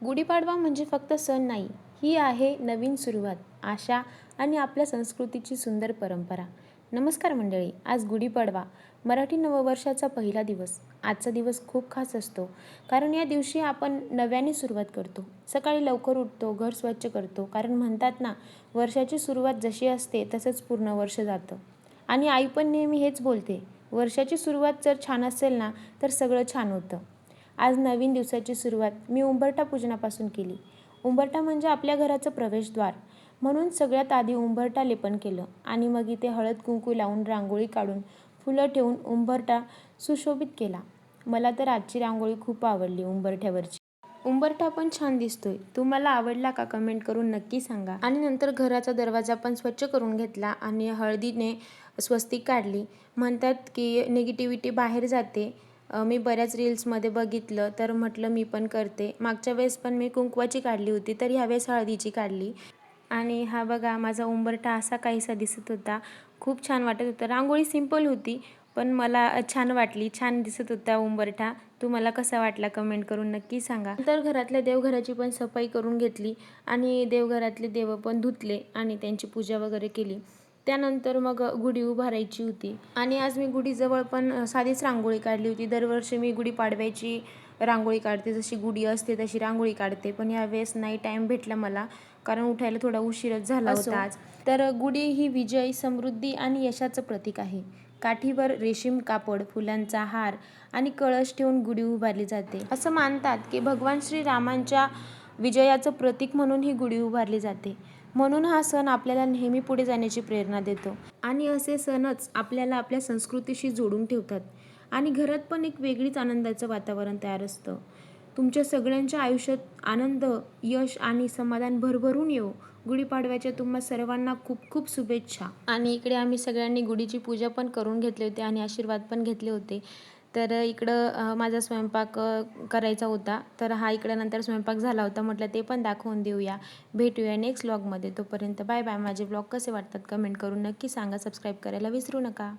गुढीपाडवा म्हणजे फक्त सण नाही, ही आहे नवीन सुरुवात, आशा आणि आपल्या संस्कृतीची सुंदर परंपरा. नमस्कार मंडळी, आज गुढीपाडवा, मराठी नववर्षाचा पहिला दिवस. आजचा दिवस खूप खास असतो, कारण या दिवशी आपण नव्याने सुरुवात करतो. सकाळी लवकर उठतो, घर स्वच्छ करतो, कारण म्हणतात ना, वर्षाची सुरुवात जशी असते तसंच पूर्ण वर्ष जातं. आणि आई पण नेहमी हेच बोलते, वर्षाची सुरुवात जर छान असेल ना, तर सगळं छान होतं. आज नवीन दिवसाची सुरुवात मी उंबरठा पूजनापासून केली. उंबरठा म्हणजे आपल्या घराचं प्रवेशद्वार. म्हणून सगळ्यात आधी उंबरठा लेपन केलं आणि मग इथे हळद कुंकू लावून रांगोळी काढून फुलं ठेवून उंबरठा सुशोभित केला. मला तर आजची रांगोळी खूप आवडली उंबरठ्यावरची. उंबरठा पण छान दिसतोय. तुम्हाला आवडला का? कमेंट करून नक्की सांगा. आणि नंतर घराचा दरवाजा पण स्वच्छ करून घेतला आणि हळदीने स्वस्तिक काढली. म्हणतात की निगेटिव्हिटी बाहेर जाते. मी बऱ्याच रील्समध्ये बघितलं, तर म्हटलं मी पण करते. मागच्या वेळेस पण मी कुंकवाची काढली होती, तर ह्यावेळेस हळदीची काढली. आणि हा बघा माझा उंबरठा असा काहीसा दिसत होता. खूप छान वाटत होतं. रांगोळी सिंपल होती, पण मला छान वाटली. छान दिसत होता उंबरठा. तुम्हाला कसा वाटला कमेंट करून नक्की सांगा. नंतर घरातल्या देवघराची पण सफाई करून घेतली आणि देवघरातले देव पण धुतले आणि त्यांची पूजा वगैरे केली. त्यानंतर मग गुढी उभारायची होती आणि आज मी गुढीजवळ पण साधीच रांगोळी काढली होती. दरवर्षी मी गुढीपाडव्याची रांगोळी काढते, जशी गुढी असते तशी रांगोळी काढते, पण यावेळेस नाही टाईम भेटला मला, कारण उठायला थोडा उशीरच झाला होता आज. तर गुढी ही विजय, समृद्धी आणि यशाचं प्रतीक आहे. काठीवर रेशीम कापड, फुलांचा हार आणि कळस ठेवून गुढी उभारली जाते. असं मानतात की भगवान श्रीरामांच्या विजयाचं प्रतीक म्हणून ही गुढी उभारली जाते. म्हणून हा सण आपल्याला नेहमी पुढे जाण्याची प्रेरणा देतो आणि असे सणच आपल्याला आपल्या संस्कृतीशी जोडून ठेवतात आणि घरात पण एक वेगळीच आनंदाचं वातावरण तयार असतं. तुमच्या सगळ्यांच्या आयुष्यात आनंद, यश आणि समाधान भरभरून येवो. गुढीपाडव्याच्या तुम्हा सर्वांना खूप खूप शुभेच्छा. आणि इकडे आम्ही सगळ्यांनी गुढीची पूजा पण करून घेतली होती आणि आशीर्वाद पण घेतले होते. तर इकडं माझा स्वयंपाक करायचा होता, तर हा इकडं नंतर स्वयंपाक झाला होता. म्हटलं ते पण दाखवून देऊया. भेटूया नेक्स्ट व्लॉगमध्ये. तोपर्यंत बाय बाय. माझे व्लॉग कसे वाटतात कमेंट करून नक्की सांगा. सबस्क्राईब करायला विसरू नका.